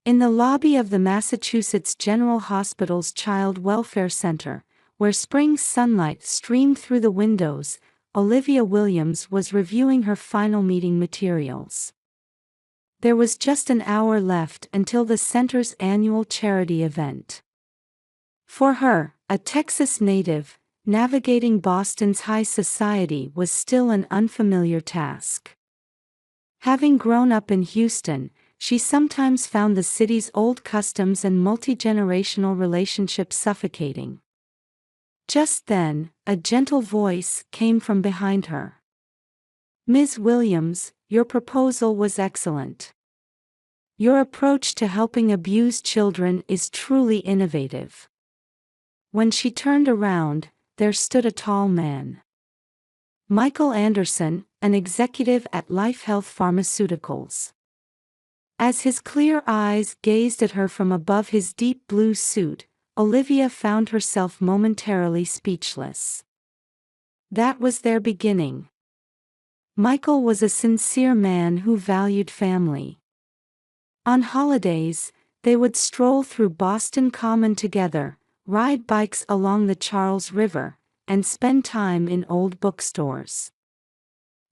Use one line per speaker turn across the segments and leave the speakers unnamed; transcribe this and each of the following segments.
In the lobby of the Massachusetts General Hospital's Child Welfare Center, where spring sunlight streamed through the windows, Olivia Williams was reviewing her final meeting materials. There was just an hour left until the center's annual charity event. For her, a Texas native, navigating Boston's high society was still an unfamiliar task. Having grown up in Houston, she sometimes found the city's old customs and multi-generational relationships suffocating. Just then, a gentle voice came from behind her. "Ms. Williams, your proposal was excellent. Your approach to helping abused children is truly innovative." When she turned around, there stood a tall man. Michael Anderson, an executive at Life Health Pharmaceuticals. As his clear eyes gazed at her from above his deep blue suit, Olivia found herself momentarily speechless. That was their beginning. Michael was a sincere man who valued family. On holidays, they would stroll through Boston Common together, ride bikes along the Charles River, and spend time in old bookstores.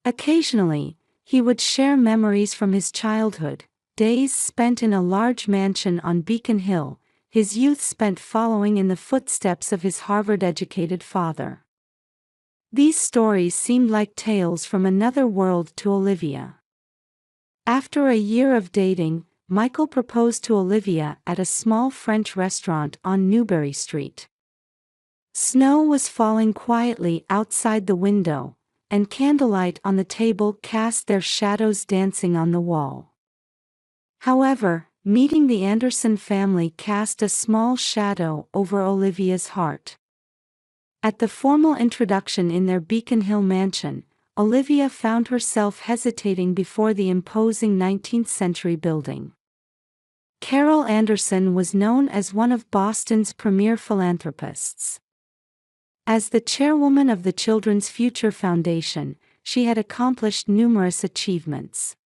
Occasionally, he would share memories from his childhood, days spent in a large mansion on Beacon Hill, his youth spent following in the footsteps of his Harvard-educated father. These stories seemed like tales from another world to Olivia. After a year of dating, Michael proposed to Olivia at a small French restaurant on Newbury Street. Snow was falling quietly outside the window, and candlelight on the table cast their shadows dancing on the wall. However, meeting the Anderson family cast a small shadow over Olivia's heart. At the formal introduction in their Beacon Hill mansion, Olivia found herself hesitating before the imposing 19th-century building. Carol Anderson was known as one of Boston's premier philanthropists. As the chairwoman of the Children's Future Foundation, she had accomplished numerous achievements.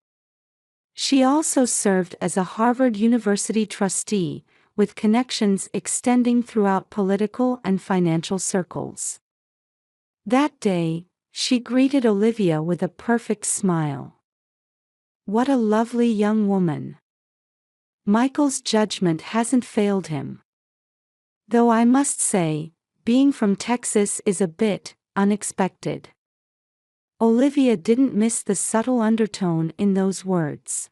She also served as a Harvard University trustee, with connections extending throughout political and financial circles. That day, she greeted Olivia with a perfect smile. "What a lovely young woman. Michael's judgment hasn't failed him. Though I must say, being from Texas is a bit unexpected." Olivia didn't miss the subtle undertone in those words.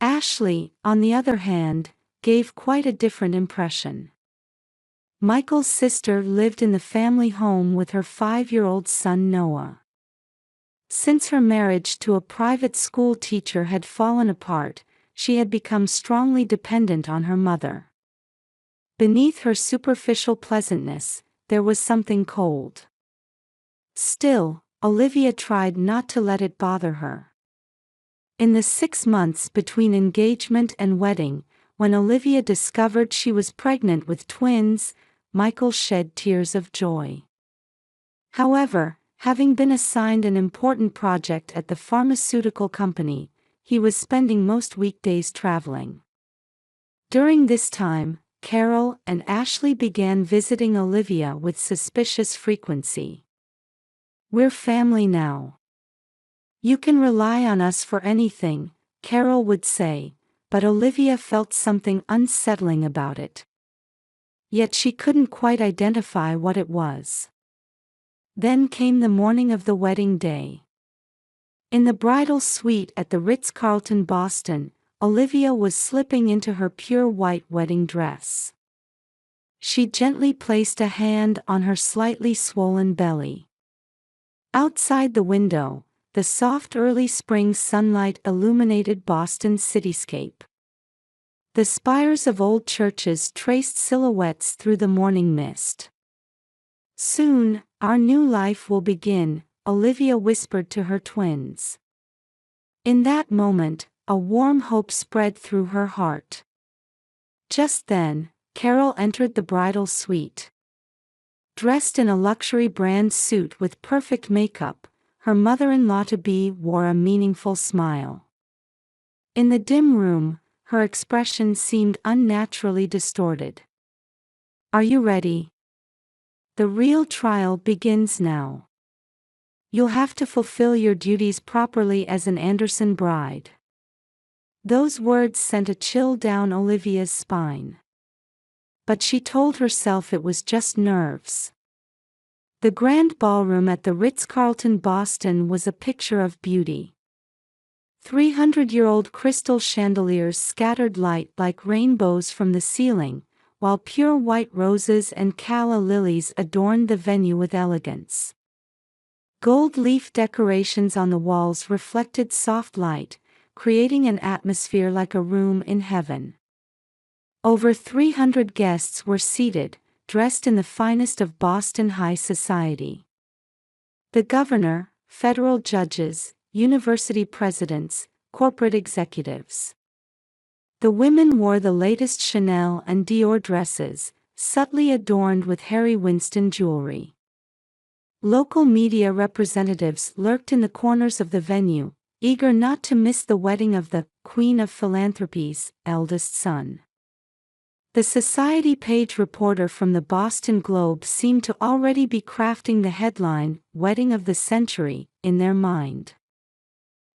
Ashley, on the other hand, gave quite a different impression. Michael's sister lived in the family home with her 5-year-old son Noah. Since her marriage to a private school teacher had fallen apart, she had become strongly dependent on her mother. Beneath her superficial pleasantness, there was something cold. Still, Olivia tried not to let it bother her. In the 6 months between engagement and wedding, when Olivia discovered she was pregnant with twins, Michael shed tears of joy. However, having been assigned an important project at the pharmaceutical company, he was spending most weekdays traveling. During this time, Carol and Ashley began visiting Olivia with suspicious frequency. "We're family now. You can rely on us for anything," Carol would say, but Olivia felt something unsettling about it. Yet she couldn't quite identify what it was. Then came the morning of the wedding day. In the bridal suite at the Ritz-Carlton Boston, Olivia was slipping into her pure white wedding dress. She gently placed a hand on her slightly swollen belly. Outside the window, the soft early spring sunlight illuminated Boston's cityscape. The spires of old churches traced silhouettes through the morning mist. "Soon, our new life will begin," Olivia whispered to her twins. In that moment, a warm hope spread through her heart. Just then, Carol entered the bridal suite. Dressed in a luxury brand suit with perfect makeup, her mother-in-law-to-be wore a meaningful smile. In the dim room, her expression seemed unnaturally distorted. "Are you ready? The real trial begins now. You'll have to fulfill your duties properly as an Anderson bride." Those words sent a chill down Olivia's spine. But she told herself it was just nerves. The grand ballroom at the Ritz-Carlton Boston was a picture of beauty. 300-year-old crystal chandeliers scattered light like rainbows from the ceiling, while pure white roses and calla lilies adorned the venue with elegance. Gold leaf decorations on the walls reflected soft light, creating an atmosphere like a room in heaven. Over 300 guests were seated, dressed in the finest of Boston high society. The governor, federal judges, university presidents, corporate executives. The women wore the latest Chanel and Dior dresses, subtly adorned with Harry Winston jewelry. Local media representatives lurked in the corners of the venue, eager not to miss the wedding of the Queen of Philanthropy's eldest son. The society page reporter from the Boston Globe seemed to already be crafting the headline, "Wedding of the Century," in their mind.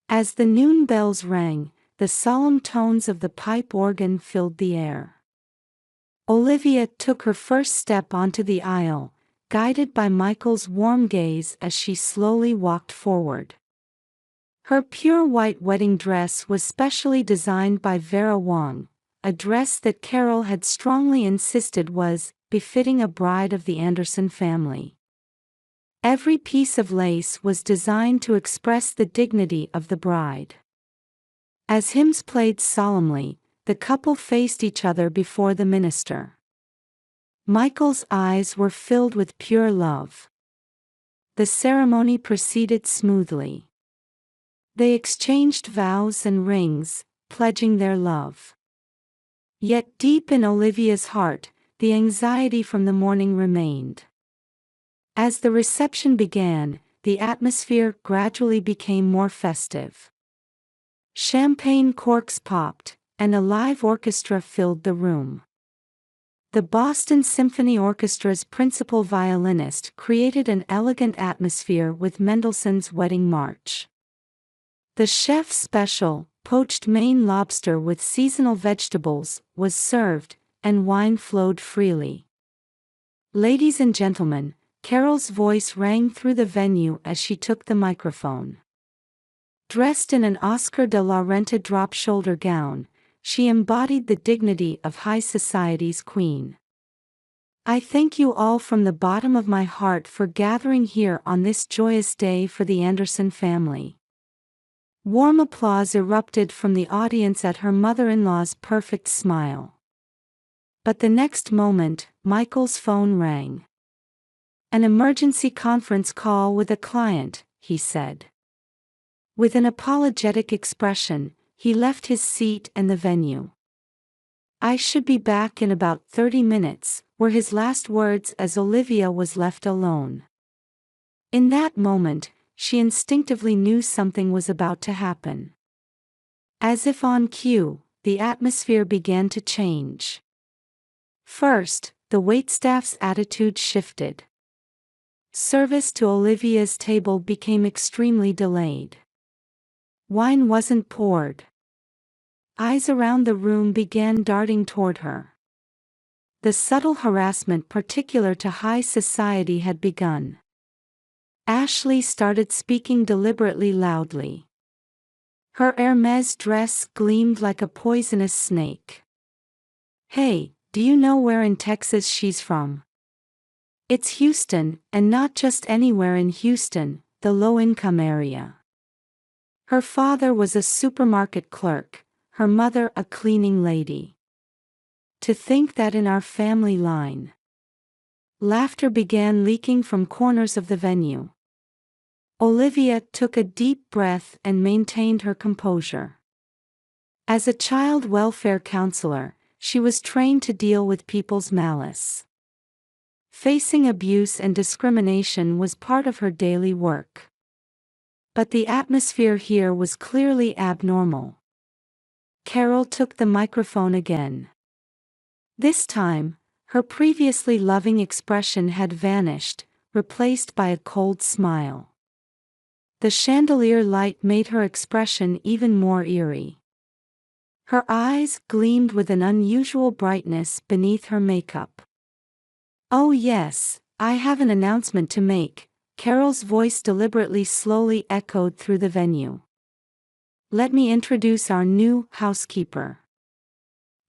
As the noon bells rang, the solemn tones of the pipe organ filled the air. Olivia took her first step onto the aisle, guided by Michael's warm gaze as she slowly walked forward. Her pure white wedding dress was specially designed by Vera Wong, a dress that Carol had strongly insisted was befitting a bride of the Anderson family. Every piece of lace was designed to express the dignity of the bride. As hymns played solemnly, the couple faced each other before the minister. Michael's eyes were filled with pure love. The ceremony proceeded smoothly. They exchanged vows and rings, pledging their love. Yet deep in Olivia's heart, the anxiety from the morning remained. As the reception began, the atmosphere gradually became more festive. Champagne corks popped, and a live orchestra filled the room. The Boston Symphony Orchestra's principal violinist created an elegant atmosphere with Mendelssohn's Wedding March. The chef's special, poached Maine lobster with seasonal vegetables, was served, and wine flowed freely. "Ladies and gentlemen," Carol's voice rang through the venue as she took the microphone. Dressed in an Oscar de la Renta drop-shoulder gown, she embodied the dignity of high society's queen. "I thank you all from the bottom of my heart for gathering here on this joyous day for the Anderson family." Warm applause erupted from the audience at her mother-in-law's perfect smile. But the next moment, Michael's phone rang. "An emergency conference call with a client," he said. With an apologetic expression, he left his seat and the venue. "I should be back in about 30 minutes, were his last words as Olivia was left alone. In that moment, she instinctively knew something was about to happen. As if on cue, the atmosphere began to change. First, the waitstaff's attitude shifted. Service to Olivia's table became extremely delayed. Wine wasn't poured. Eyes around the room began darting toward her. The subtle harassment particular to high society had begun. Ashley started speaking deliberately loudly. Her Hermes dress gleamed like a poisonous snake. "Hey, do you know where in Texas she's from? It's Houston, and not just anywhere in Houston, the low-income area. Her father was a supermarket clerk, her mother a cleaning lady. To think that in our family line." Laughter began leaking from corners of the venue. Olivia took a deep breath and maintained her composure. As a child welfare counselor, she was trained to deal with people's malice. Facing abuse and discrimination was part of her daily work. But the atmosphere here was clearly abnormal. Carol took the microphone again. This time, her previously loving expression had vanished, replaced by a cold smile. The chandelier light made her expression even more eerie. Her eyes gleamed with an unusual brightness beneath her makeup. "Oh yes, I have an announcement to make," Carol's voice deliberately slowly echoed through the venue. "Let me introduce our new housekeeper."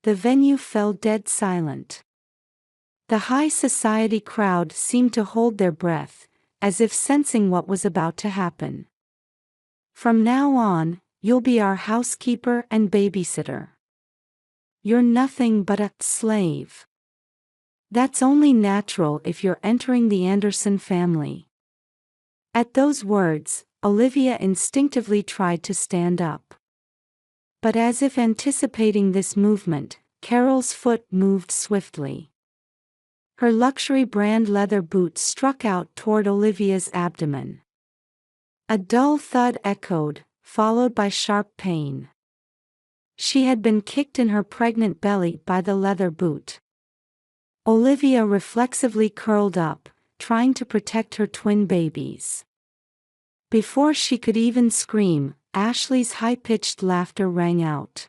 The venue fell dead silent. The high society crowd seemed to hold their breath, as if sensing what was about to happen. "From now on, you'll be our housekeeper and babysitter. You're nothing but a slave. That's only natural if you're entering the Anderson family." At those words, Olivia instinctively tried to stand up. But as if anticipating this movement, Carol's foot moved swiftly. Her luxury brand leather boot struck out toward Olivia's abdomen. A dull thud echoed, followed by sharp pain. She had been kicked in her pregnant belly by the leather boot. Olivia reflexively curled up, trying to protect her twin babies. Before she could even scream, Ashley's high-pitched laughter rang out.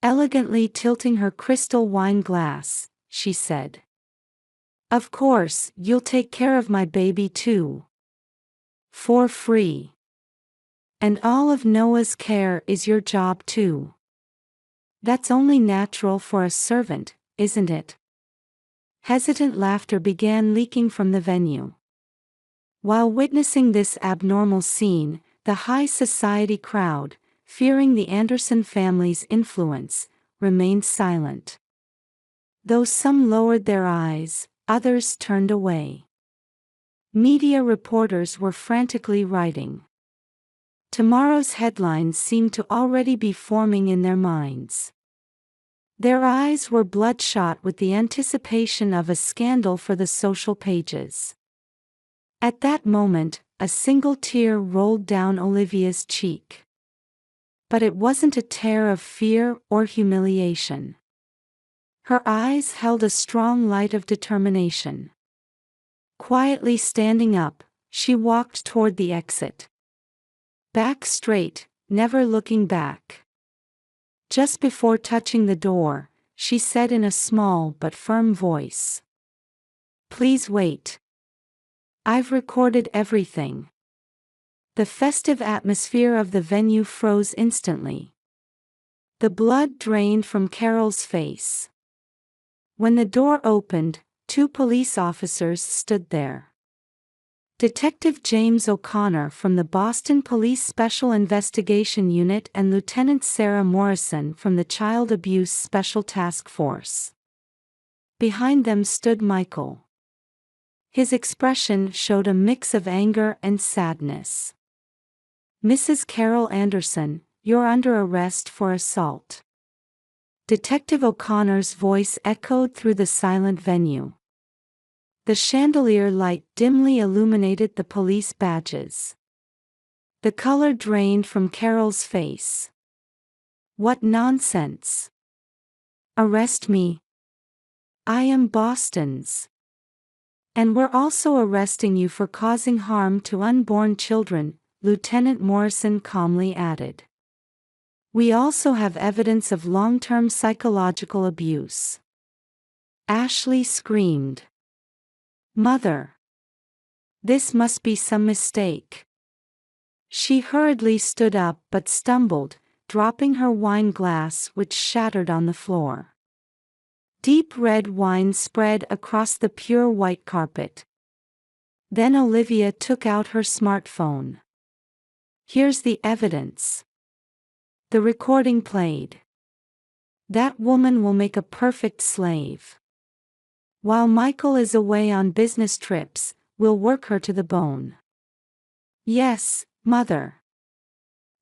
Elegantly tilting her crystal wine glass, she said, "Of course, you'll take care of my baby too. For free. And all of Noah's care is your job too. That's only natural for a servant, isn't it?" Hesitant laughter began leaking from the venue. While witnessing this abnormal scene, the high society crowd, fearing the Anderson family's influence, remained silent. Though some lowered their eyes, others turned away. Media reporters were frantically writing. Tomorrow's headlines seemed to already be forming in their minds. Their eyes were bloodshot with the anticipation of a scandal for the social pages. At that moment, a single tear rolled down Olivia's cheek. But it wasn't a tear of fear or humiliation. Her eyes held a strong light of determination. Quietly standing up, she walked toward the exit. Back straight, never looking back. Just before touching the door, she said in a small but firm voice, "Please wait. I've recorded everything." The festive atmosphere of the venue froze instantly. The blood drained from Carol's face. When the door opened, 2 police officers stood there. Detective James O'Connor from the Boston Police Special Investigation Unit and Lieutenant Sarah Morrison from the Child Abuse Special Task Force. Behind them stood Michael. His expression showed a mix of anger and sadness. "Mrs. Carol Anderson, you're under arrest for assault." Detective O'Connor's voice echoed through the silent venue. The chandelier light dimly illuminated the police badges. The color drained from Carol's face. "What nonsense! Arrest me. I am Boston's. And we're also arresting you for causing harm to unborn children," Lieutenant Morrison calmly added. "We also have evidence of long-term psychological abuse." Ashley screamed, "Mother! This must be some mistake." She hurriedly stood up but stumbled, dropping her wine glass which shattered on the floor. Deep red wine spread across the pure white carpet. Then Olivia took out her smartphone. "Here's the evidence." The recording played. "That woman will make a perfect slave. While Michael is away on business trips, we'll work her to the bone." "Yes, Mother.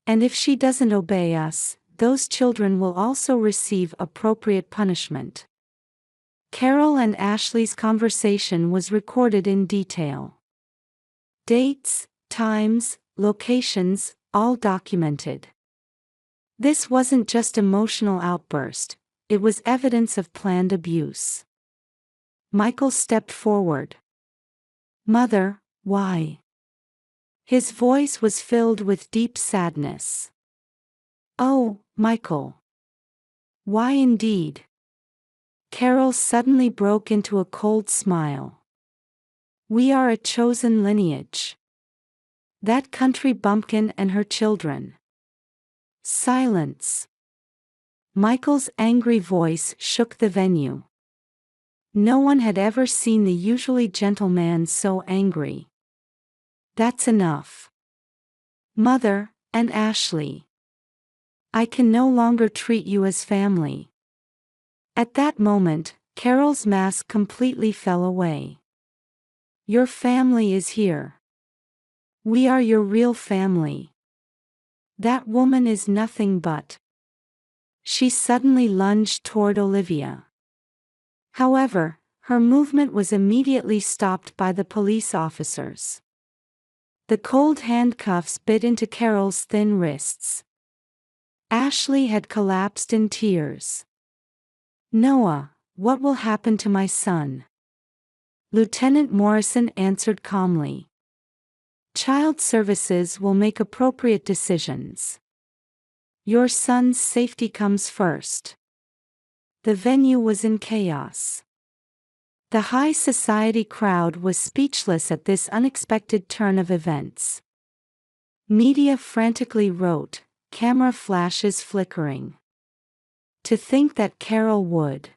And if she doesn't obey us, those children will also receive appropriate punishment." Carol and Ashley's conversation was recorded in detail. Dates, times, locations, all documented. This wasn't just emotional outburst, it was evidence of planned abuse. Michael stepped forward. "Mother, why?" His voice was filled with deep sadness. "Oh, Michael. Why indeed?" Carol suddenly broke into a cold smile. "We are a chosen lineage. That country bumpkin and her children." Silence. Michael's angry voice shook the venue. No one had ever seen the usually gentle man so angry. "That's enough. Mother, and Ashley. I can no longer treat you as family." At that moment, Carol's mask completely fell away. "Your family is here. We are your real family. That woman is nothing but." She suddenly lunged toward Olivia. However, her movement was immediately stopped by the police officers. The cold handcuffs bit into Carol's thin wrists. Ashley had collapsed in tears. "Noah, what will happen to my son?" Lieutenant Morrison answered calmly. "Child Services will make appropriate decisions. Your son's safety comes first." The venue was in chaos. The high society crowd was speechless at this unexpected turn of events. Media frantically wrote, camera flashes flickering. To think that Carol would.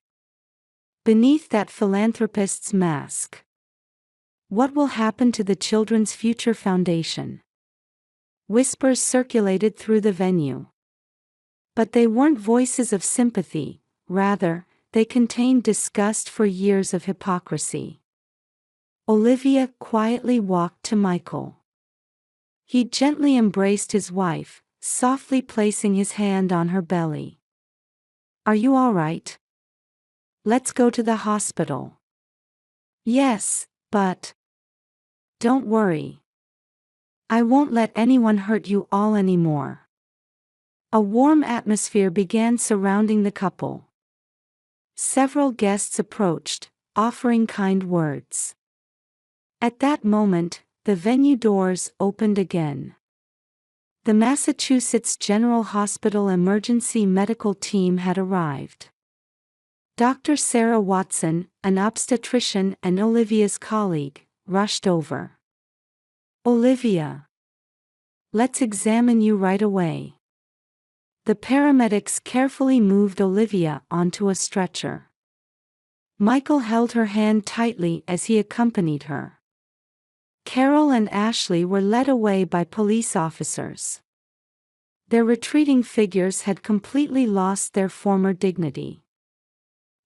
Beneath that philanthropist's mask. What will happen to the Children's Future Foundation? Whispers circulated through the venue. But they weren't voices of sympathy, rather, they contained disgust for years of hypocrisy. Olivia quietly walked to Michael. He gently embraced his wife, softly placing his hand on her belly. "Are you all right? Let's go to the hospital." "Yes, but..." "Don't worry. I won't let anyone hurt you all anymore." A warm atmosphere began surrounding the couple. Several guests approached, offering kind words. At that moment, the venue doors opened again. The Massachusetts General Hospital emergency medical team had arrived. Dr. Sarah Watson, an obstetrician and Olivia's colleague, rushed over. "Olivia. Let's examine you right away." The paramedics carefully moved Olivia onto a stretcher. Michael held her hand tightly as he accompanied her. Carol and Ashley were led away by police officers. Their retreating figures had completely lost their former dignity.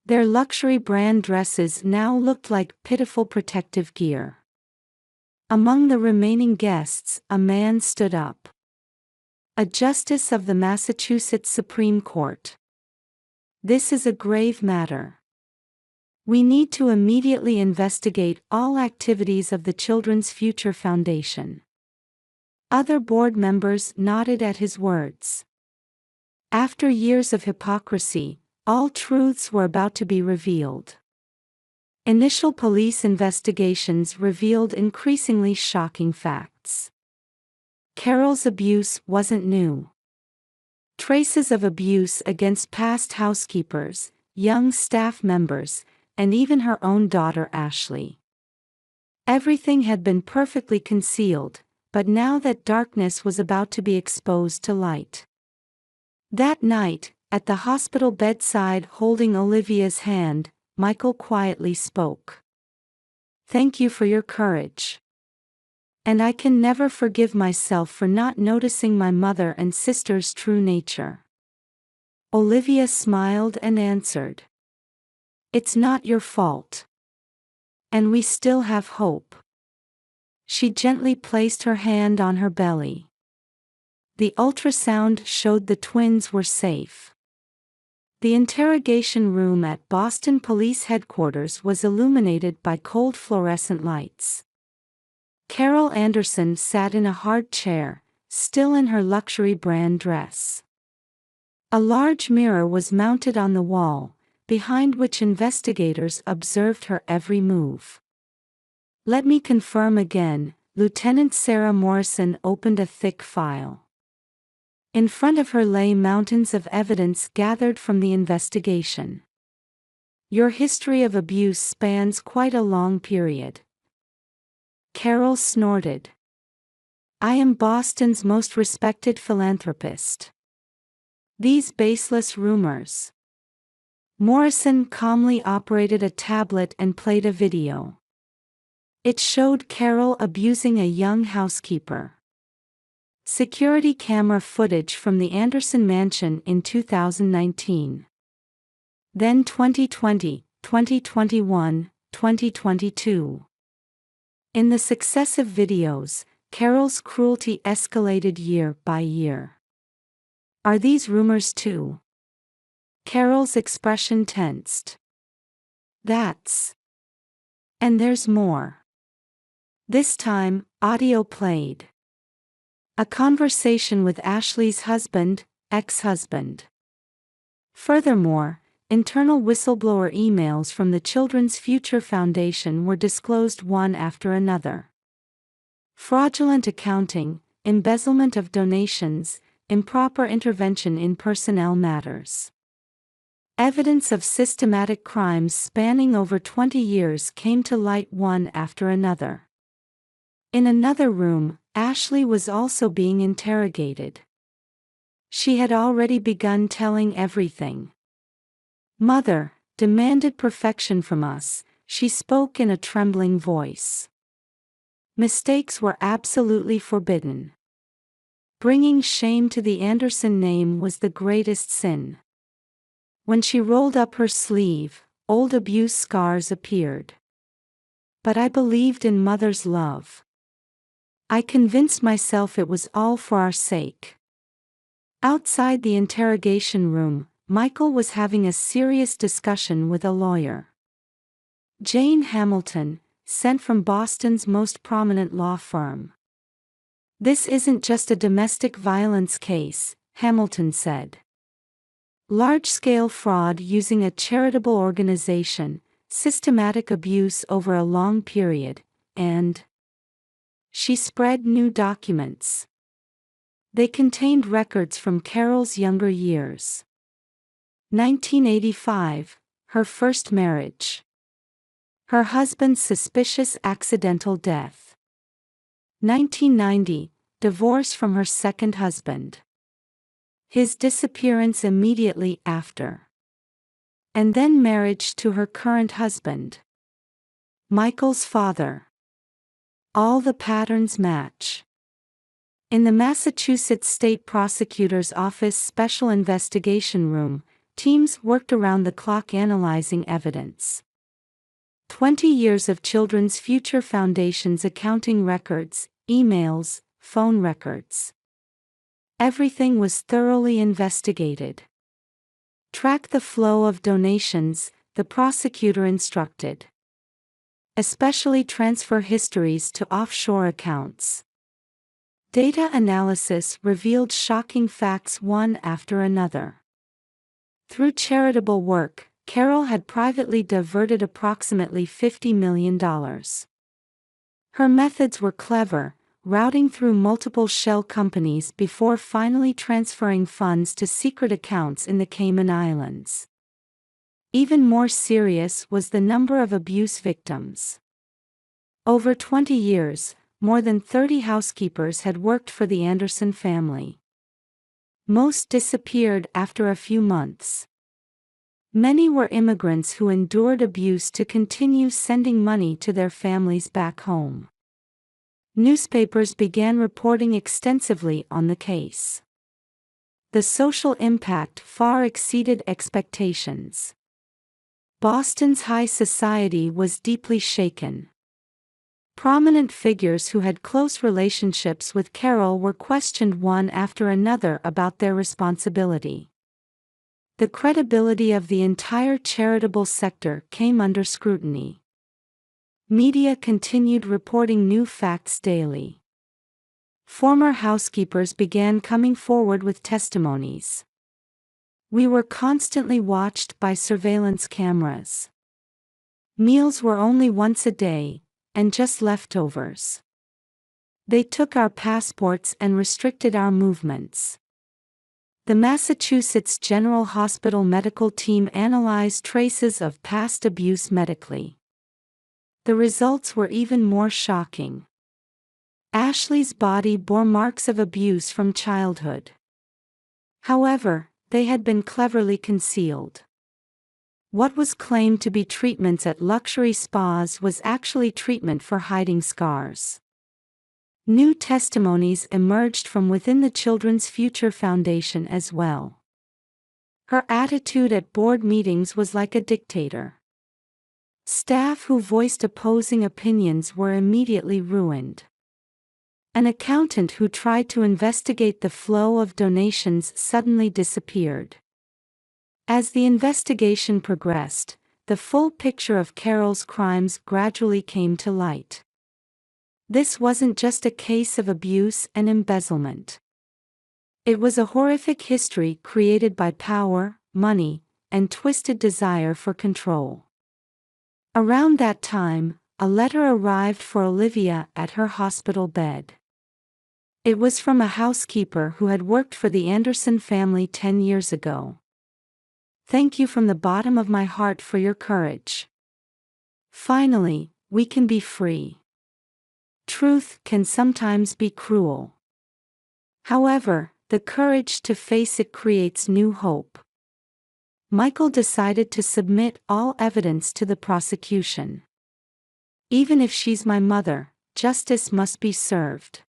Their luxury brand dresses now looked like pitiful protective gear. Among the remaining guests, a man stood up. A justice of the Massachusetts Supreme Court. "This is a grave matter. We need to immediately investigate all activities of the Children's Future Foundation." Other board members nodded at his words. After years of hypocrisy, all truths were about to be revealed. Initial police investigations revealed increasingly shocking facts. Carol's abuse wasn't new. Traces of abuse against past housekeepers, young staff members, and even her own daughter Ashley. Everything had been perfectly concealed, but now that darkness was about to be exposed to light. That night, at the hospital bedside holding Olivia's hand, Michael quietly spoke. "Thank you for your courage. And I can never forgive myself for not noticing my mother and sister's true nature." Olivia smiled and answered. "It's not your fault. And we still have hope." She gently placed her hand on her belly. The ultrasound showed the twins were safe. The interrogation room at Boston Police Headquarters was illuminated by cold fluorescent lights. Carol Anderson sat in a hard chair, still in her luxury brand dress. A large mirror was mounted on the wall, behind which investigators observed her every move. "Let me confirm again," Lieutenant Sarah Morrison opened a thick file. In front of her lay mountains of evidence gathered from the investigation. "Your history of abuse spans quite a long period." Carol snorted. "I am Boston's most respected philanthropist. These baseless rumors." Morrison calmly operated a tablet and played a video. It showed Carol abusing a young housekeeper. Security camera footage from the Anderson mansion in 2019. Then 2020, 2021, 2022. In the successive videos, Carol's cruelty escalated year by year. "Are these rumors too?" Carol's expression tensed. "That's. And there's more." This time, audio played. A conversation with Ashley's husband, ex-husband. Furthermore, internal whistleblower emails from the Children's Future Foundation were disclosed one after another. Fraudulent accounting, embezzlement of donations, improper intervention in personnel matters. Evidence of systematic crimes spanning over 20 years came to light one after another. In another room, Ashley was also being interrogated. She had already begun telling everything. "Mother demanded perfection from us," she spoke in a trembling voice. "Mistakes were absolutely forbidden. Bringing shame to the Anderson name was the greatest sin." When she rolled up her sleeve, old abuse scars appeared. "But I believed in Mother's love. I convinced myself it was all for our sake." Outside the interrogation room, Michael was having a serious discussion with a lawyer. Jane Hamilton, sent from Boston's most prominent law firm. "This isn't just a domestic violence case," Hamilton said. "Large-scale fraud using a charitable organization, systematic abuse over a long period, and..." She spread new documents. They contained records from Carol's younger years. 1985, her first marriage. Her husband's suspicious accidental death. 1990, divorce from her second husband. His disappearance immediately after. And then marriage to her current husband. Michael's father. All the patterns match. In the Massachusetts State Prosecutor's Office Special Investigation Room, teams worked around the clock analyzing evidence. 20 years of Children's Future Foundation's accounting records, emails, phone records. Everything was thoroughly investigated. "Track the flow of donations," the prosecutor instructed. "Especially transfer histories to offshore accounts." Data analysis revealed shocking facts one after another. Through charitable work, Carol had privately diverted approximately $50 million. Her methods were clever, routing through multiple shell companies before finally transferring funds to secret accounts in the Cayman Islands. Even more serious was the number of abuse victims. Over 20 years, more than 30 housekeepers had worked for the Anderson family. Most disappeared after a few months. Many were immigrants who endured abuse to continue sending money to their families back home. Newspapers began reporting extensively on the case. The social impact far exceeded expectations. Boston's high society was deeply shaken. Prominent figures who had close relationships with Carol were questioned one after another about their responsibility. The credibility of the entire charitable sector came under scrutiny. Media continued reporting new facts daily. Former housekeepers began coming forward with testimonies. We were constantly watched by surveillance cameras. Meals were only once a day, and just leftovers. They took our passports and restricted our movements. The Massachusetts General Hospital medical team analyzed traces of past abuse medically. The results were even more shocking. Ashley's body bore marks of abuse from childhood. However, they had been cleverly concealed. What was claimed to be treatments at luxury spas was actually treatment for hiding scars. New testimonies emerged from within the Children's Future Foundation as well. Her attitude at board meetings was like a dictator. Staff who voiced opposing opinions were immediately ruined. An accountant who tried to investigate the flow of donations suddenly disappeared. As the investigation progressed, the full picture of Carol's crimes gradually came to light. This wasn't just a case of abuse and embezzlement. It was a horrific history created by power, money, and twisted desire for control. Around that time, a letter arrived for Olivia at her hospital bed. It was from a housekeeper who had worked for the Anderson family 10 years ago. "Thank you from the bottom of my heart for your courage. Finally, we can be free. Truth can sometimes be cruel. However, the courage to face it creates new hope." Michael decided to submit all evidence to the prosecution. "Even if she's my mother, justice must be served."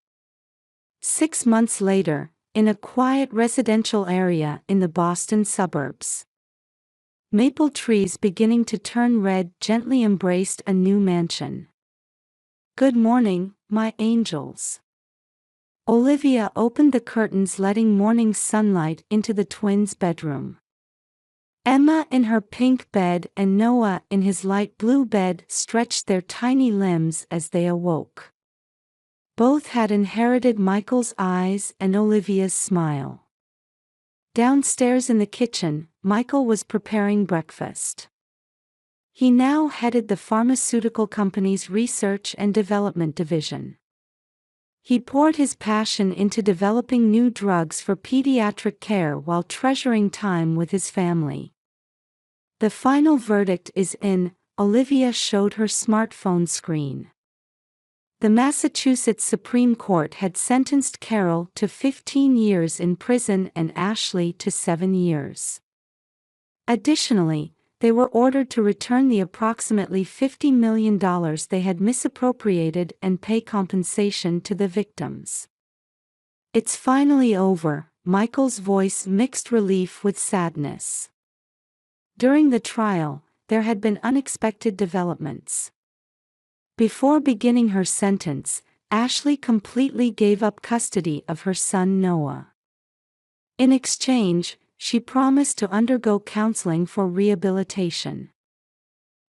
6 months later, in a quiet residential area in the Boston suburbs, maple trees beginning to turn red gently embraced a new mansion. "Good morning, my angels." Olivia opened the curtains, letting morning sunlight into the twins' bedroom. Emma in her pink bed and Noah in his light blue bed stretched their tiny limbs as they awoke. Both had inherited Michael's eyes and Olivia's smile. Downstairs in the kitchen, Michael was preparing breakfast. He now headed the pharmaceutical company's research and development division. He poured his passion into developing new drugs for pediatric care while treasuring time with his family. The final verdict is in, Olivia showed her smartphone screen. The Massachusetts Supreme Court had sentenced Carol to 15 years in prison and Ashley to 7 years. Additionally, they were ordered to return the approximately $50 million they had misappropriated and pay compensation to the victims. "It's finally over," Michael's voice mixed relief with sadness. During the trial, there had been unexpected developments. Before beginning her sentence, Ashley completely gave up custody of her son Noah. In exchange, she promised to undergo counseling for rehabilitation.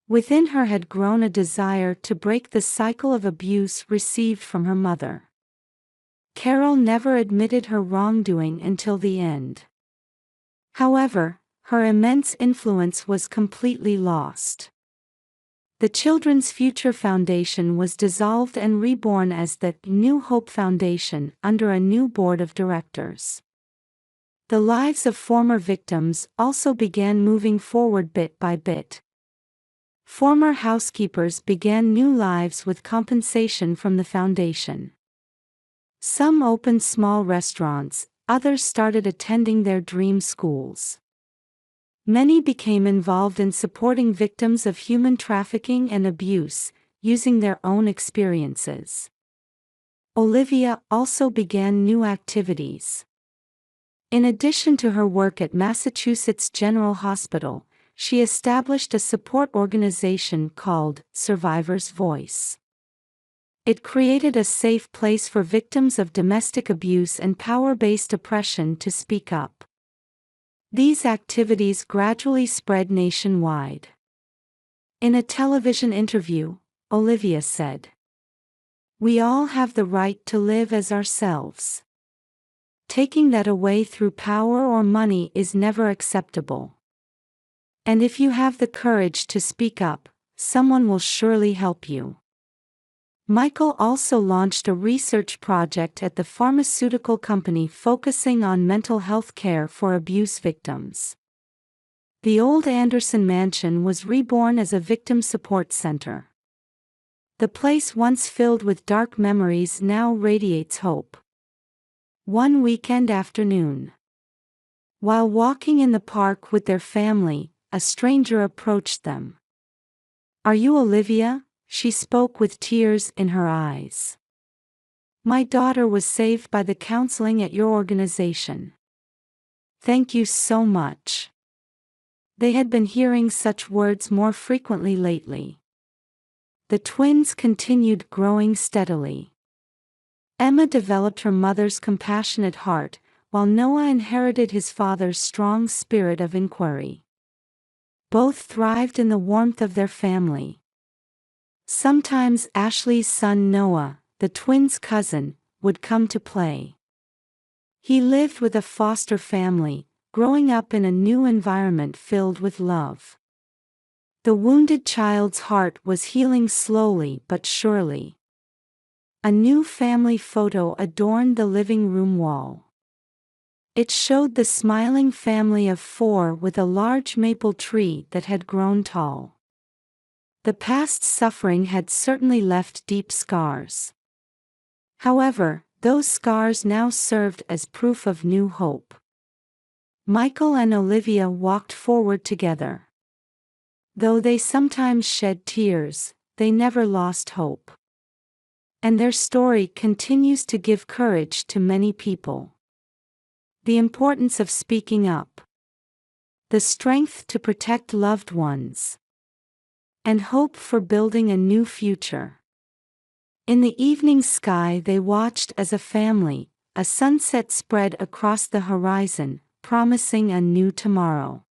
Within her had grown a desire to break the cycle of abuse received from her mother. Carol never admitted her wrongdoing until the end. However, her immense influence was completely lost. The Children's Future Foundation was dissolved and reborn as the New Hope Foundation under a new board of directors. The lives of former victims also began moving forward bit by bit. Former housekeepers began new lives with compensation from the foundation. Some opened small restaurants, others started attending their dream schools. Many became involved in supporting victims of human trafficking and abuse, using their own experiences. Olivia also began new activities. In addition to her work at Massachusetts General Hospital, she established a support organization called Survivor's Voice. It created a safe place for victims of domestic abuse and power-based oppression to speak up. These activities gradually spread nationwide. In a television interview, Olivia said, "We all have the right to live as ourselves. taking that away through power or money is never acceptable. And if you have the courage to speak up, someone will surely help you. Michael also launched a research project at the pharmaceutical company focusing on mental health care for abuse victims. The old Anderson mansion was reborn as a victim support center. The place once filled with dark memories now radiates hope. One weekend afternoon, while walking in the park with their family, a stranger approached them. "Are you Olivia?" She spoke with tears in her eyes. "My daughter was saved by the counseling at your organization. Thank you so much." They had been hearing such words more frequently lately. The twins continued growing steadily. Emma developed her mother's compassionate heart, while Noah inherited his father's strong spirit of inquiry. Both thrived in the warmth of their family. Sometimes Ashley's son Noah, the twins' cousin, would come to play. He lived with a foster family, growing up in a new environment filled with love. The wounded child's heart was healing slowly but surely. A new family photo adorned the living room wall. It showed the smiling family of 4 with a large maple tree that had grown tall. The past suffering had certainly left deep scars. However, those scars now served as proof of new hope. Michael and Olivia walked forward together. Though they sometimes shed tears, they never lost hope. And their story continues to give courage to many people. The importance of speaking up. The strength to protect loved ones. And hope for building a new future. In the evening sky they watched as a family, a sunset spread across the horizon, promising a new tomorrow.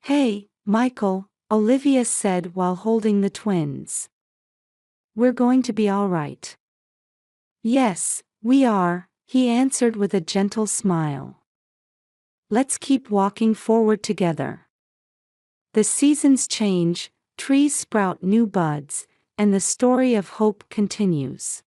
"Hey, Michael," Olivia said while holding the twins. "We're going to be all right." "Yes, we are," he answered with a gentle smile. "Let's keep walking forward together." The seasons change, trees sprout new buds, and the story of hope continues.